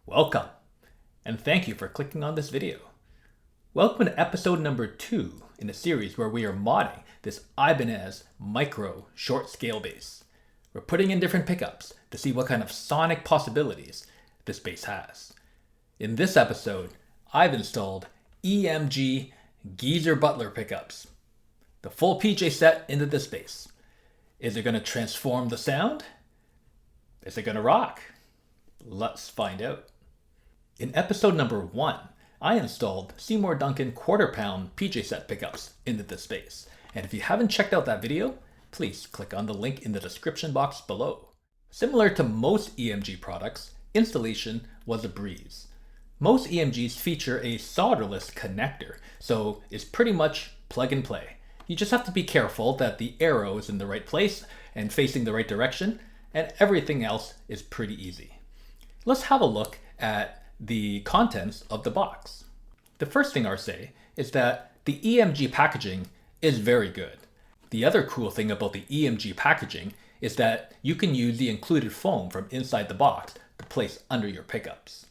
Welcome, and thank you for clicking on this video. Welcome to episode number 2 in a series where we are modding this Ibanez Mikro short scale bass. We're putting in different pickups to see what kind of sonic possibilities this bass has. In this episode, I've installed EMG GZR Butler pickups. The full PJ set into this bass. Is it going to transform the sound? Is it going to rock? Let's find out. In episode number 1, I installed Seymour Duncan quarter-pound PJ set pickups into this bass. And if you haven't checked out that video, please click on the link in the description box below. Similar to most EMG products, installation was a breeze. Most EMGs feature a solderless connector, so it's pretty much plug and play. You just have to be careful that the arrow is in the right place and facing the right direction, and everything else is pretty easy. Let's have a look at the contents of the box. The first thing I'll say is that the EMG packaging is very good. The other cool thing about the EMG packaging is that you can use the included foam from inside the box to place under your pickups.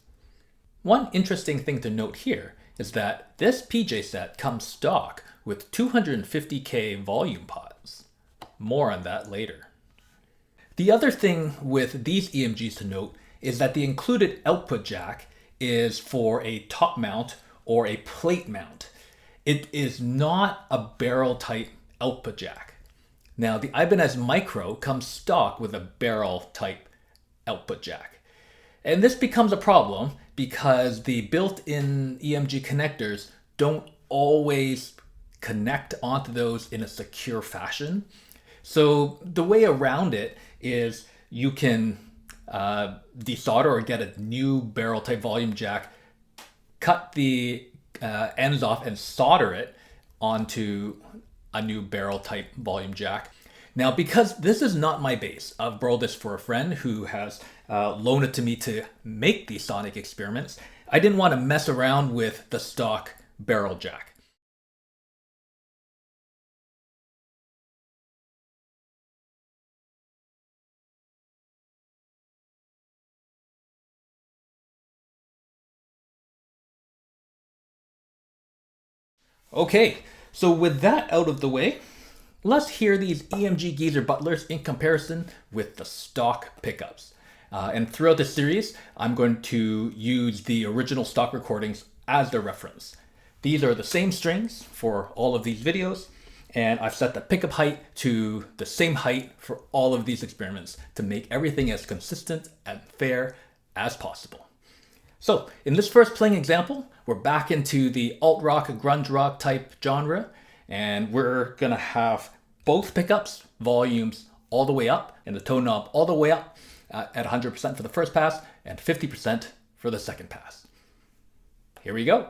One interesting thing to note here is that this PJ set comes stock with 250K volume pods. More on that later. The other thing with these EMGs to note is that the included output jack is for a top mount or a plate mount. It is not a barrel type output jack. Now the Ibanez Mikro comes stock with a barrel type output jack. And this becomes a problem because the built-in EMG connectors don't always connect onto those in a secure fashion. So the way around it is you can desolder or get a new barrel type volume jack, cut the ends off and solder it onto a new barrel type volume jack. Now, because this is not my bass, I've borrowed this for a friend who has loaned it to me to make these sonic experiments. I didn't want to mess around with the stock barrel jack. Okay, so with that out of the way, let's hear these EMG GZR Butlers in comparison with the stock pickups. And throughout this series, I'm going to use the original stock recordings as the reference. These are the same strings for all of these videos, and I've set the pickup height to the same height for all of these experiments to make everything as consistent and fair as possible. So in this first playing example, we're back into the alt rock, grunge rock type genre, and we're gonna have both pickups, volumes all the way up, and the tone knob all the way up at 100% for the first pass and 50% for the second pass. Here we go.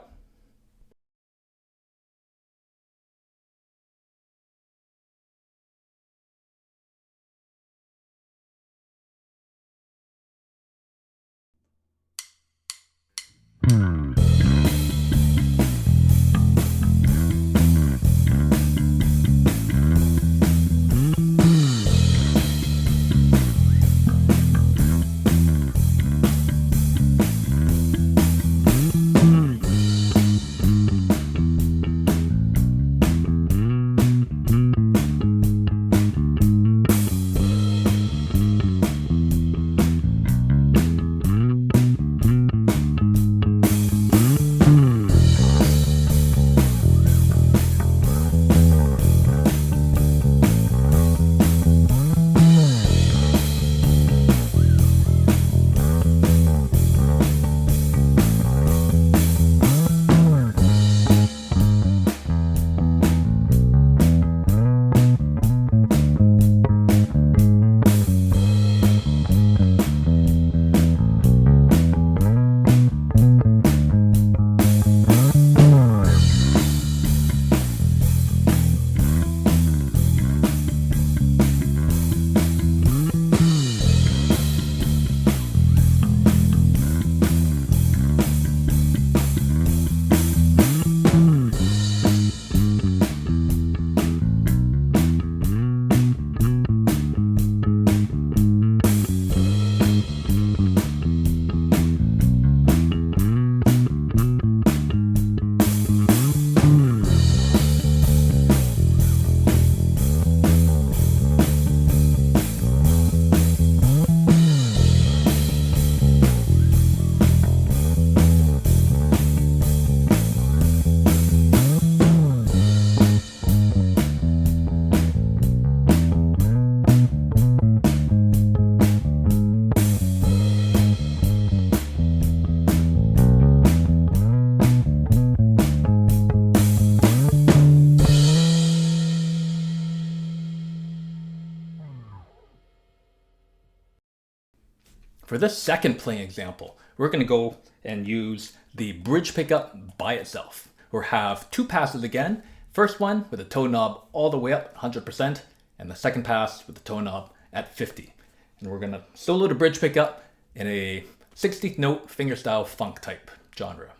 For this second playing example, we're going to go and use the bridge pickup by itself. We'll have two passes again. First one with the toe knob all the way up 100%, and the second pass with the toe knob at 50. And we're going to solo the bridge pickup in a 60th note fingerstyle funk type genre.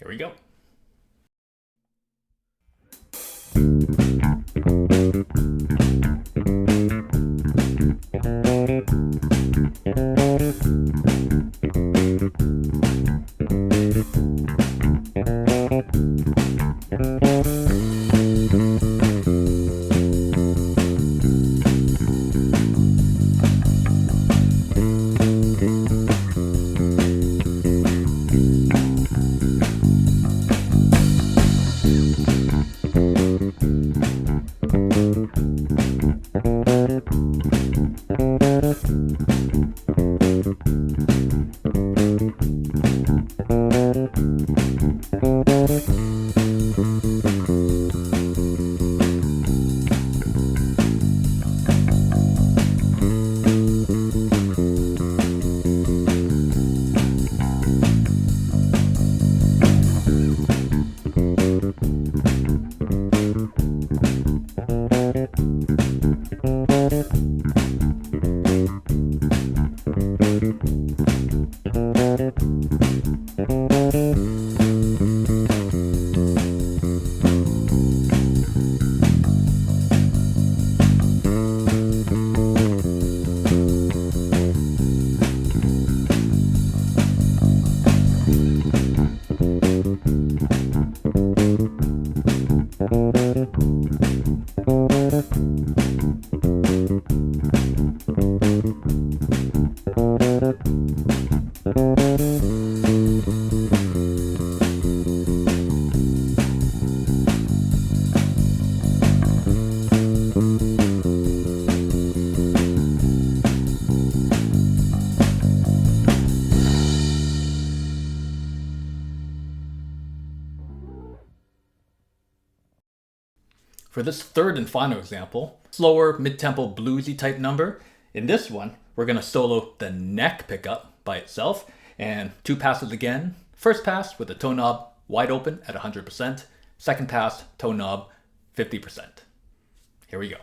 Here we go. For this third and final example, slower mid-tempo bluesy type number, in this one, we're going to solo the neck pickup by itself and two passes again. First pass with the toe knob wide open at 100%. Second pass, toe knob 50%. Here we go.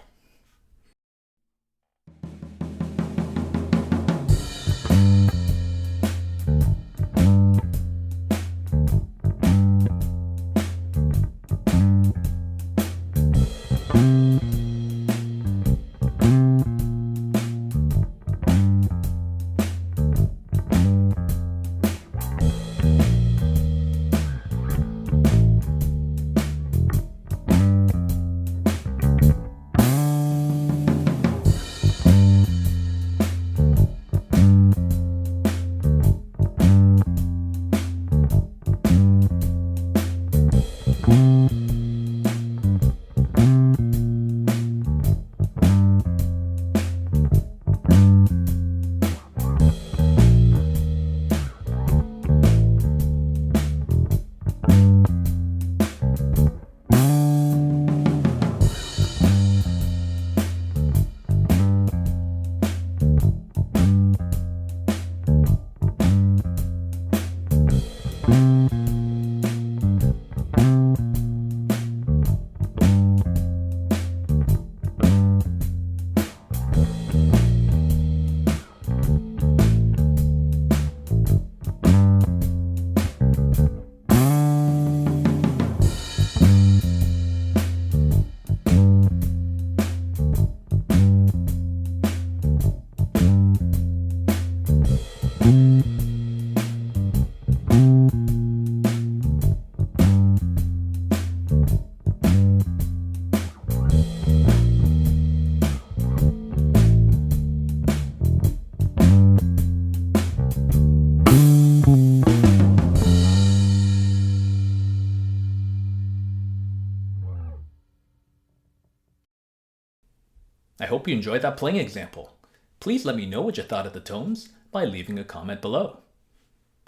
I hope you enjoyed that playing example. Please let me know what you thought of the tones by leaving a comment below.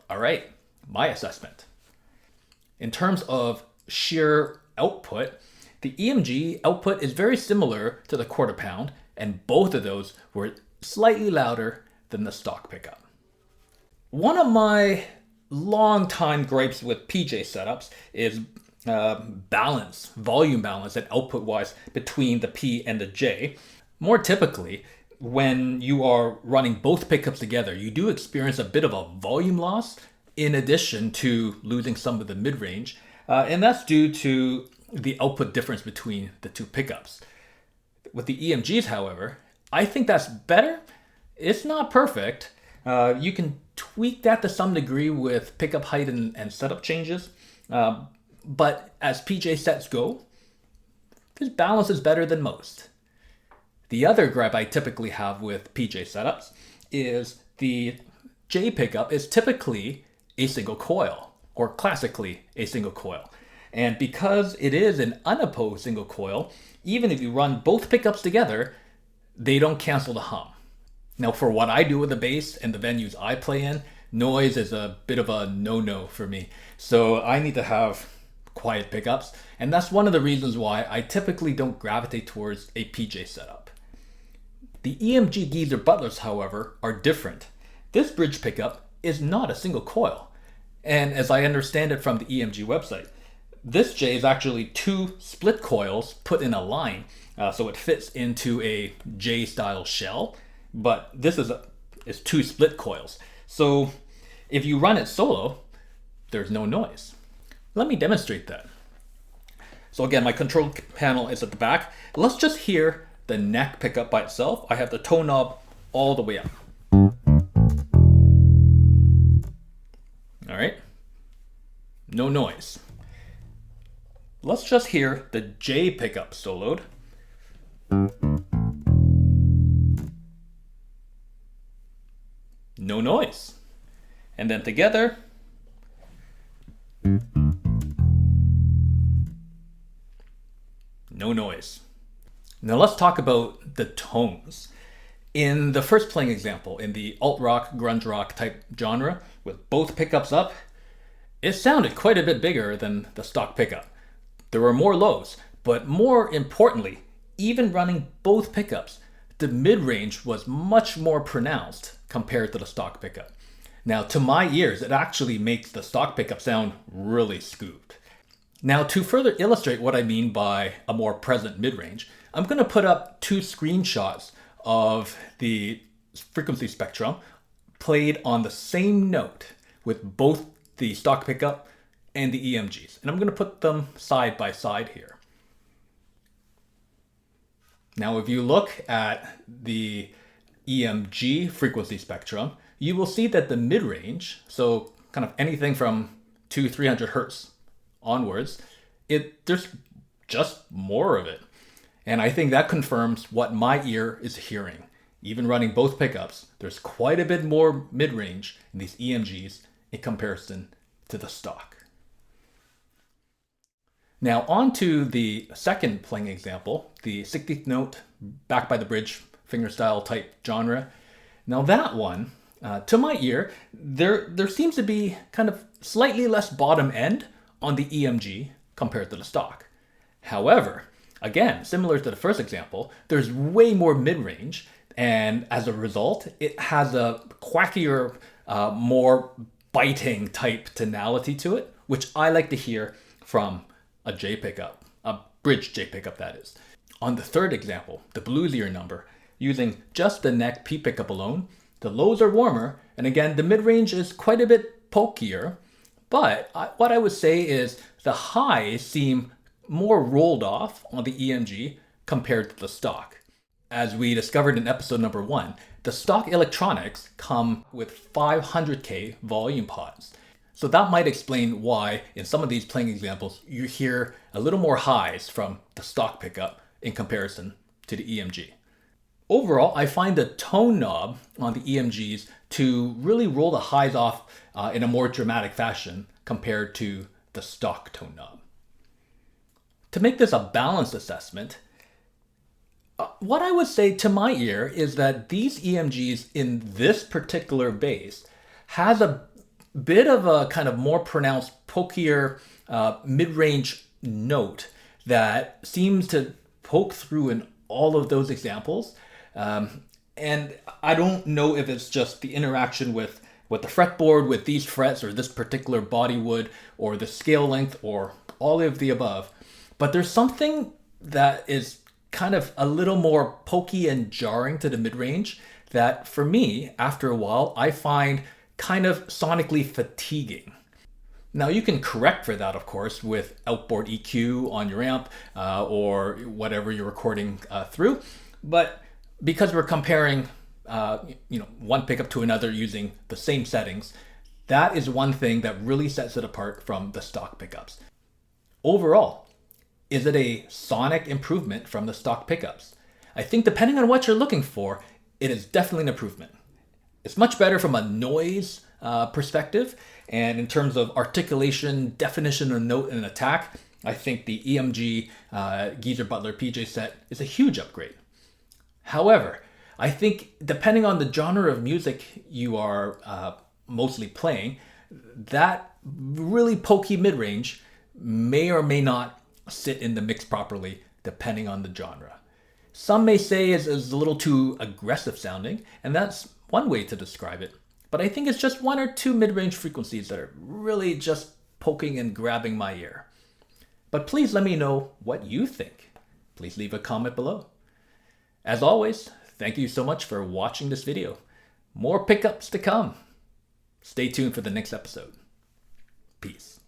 Alright, my assessment. In terms of sheer output, the EMG output is very similar to the quarter pound, and both of those were slightly louder than the stock pickup. One of my long-time gripes with PJ setups is volume balance and output-wise between the P and the J. More typically, when you are running both pickups together, you do experience a bit of a volume loss in addition to losing some of the mid-range, and that's due to the output difference between the two pickups. With the EMGs, however, I think that's better. It's not perfect. You can tweak that to some degree with pickup height and setup changes, but as PJ sets go, this balance is better than most. The other gripe I typically have with PJ setups is the J pickup is typically a single coil, or classically a single coil. And because it is an unopposed single coil, even if you run both pickups together, they don't cancel the hum. Now, for what I do with the bass and the venues I play in, noise is a bit of a no-no for me. So I need to have quiet pickups, and that's one of the reasons why I typically don't gravitate towards a PJ setup. The EMG GZR Butlers, however, are different. This bridge pickup is not a single coil, and as I understand it from the EMG website, this J is actually two split coils put in a line, so it fits into a J-style shell, but this is two split coils. So if you run it solo, there's no noise. Let me demonstrate that. So again, my control panel is at the back. Let's just hear the neck pickup by itself. I have the tone knob all the way up. All right, no noise. Let's just hear the J pickup soloed. No noise. And then together, no noise. Now let's talk about the tones. In the first playing example, in the alt rock, grunge rock type genre, with both pickups up, it sounded quite a bit bigger than the stock pickup. There were more lows, but more importantly, even running both pickups, the mid-range was much more pronounced compared to the stock pickup. Now, to my ears, it actually makes the stock pickup sound really scooped. Now, to further illustrate what I mean by a more present mid-range, I'm going to put up two screenshots of the frequency spectrum played on the same note with both the stock pickup and the EMGs. And I'm going to put them side by side here. Now, if you look at the EMG frequency spectrum, you will see that the mid-range, so kind of anything from 200-300 hertz onwards, there's just more of it. And I think that confirms what my ear is hearing. Even running both pickups, there's quite a bit more mid-range in these EMGs in comparison to the stock. Now on to the second playing example, the 60th note back by the bridge fingerstyle type genre. Now that one, to my ear, there seems to be kind of slightly less bottom end on the EMG compared to the stock. However, again, similar to the first example, there's way more mid-range, and as a result, it has a quackier, more biting type tonality to it, which I like to hear from a J pickup, a bridge J pickup that is. On the third example, the bluesier number, using just the neck P pickup alone, the lows are warmer, and again, the mid-range is quite a bit pokier, but what I would say is the highs seem more rolled off on the EMG compared to the stock. As we discovered in episode number 1, the stock electronics come with 500K volume pods. So that might explain why in some of these playing examples you hear a little more highs from the stock pickup in comparison to the EMG. Overall, I find the tone knob on the EMGs to really roll the highs off in a more dramatic fashion compared to the stock tone knob. To make this a balanced assessment, what I would say to my ear is that these EMGs in this particular bass has a bit of a kind of more pronounced, pokier mid-range note that seems to poke through in all of those examples. And I don't know if it's just the interaction with the fretboard, with these frets, or this particular body wood, or the scale length, or all of the above. But there's something that is kind of a little more pokey and jarring to the mid-range that for me, after a while, I find kind of sonically fatiguing. Now you can correct for that, of course, with outboard EQ on your amp or whatever you're recording through. But because we're comparing, one pickup to another using the same settings, that is one thing that really sets it apart from the stock pickups. Overall, is it a sonic improvement from the stock pickups? I think depending on what you're looking for, it is definitely an improvement. It's much better from a noise perspective, and in terms of articulation, definition of note and attack, I think the EMG Geezer Butler PJ set is a huge upgrade. However, I think depending on the genre of music you are mostly playing, that really pokey mid-range may or may not sit in the mix properly depending on the genre. Some may say it's a little too aggressive sounding, and that's one way to describe it. But I think it's just one or two mid-range frequencies that are really just poking and grabbing my ear. But please let me know what you think. Please leave a comment below. As always, thank you so much for watching this video. More pickups to come. Stay tuned for the next episode. Peace.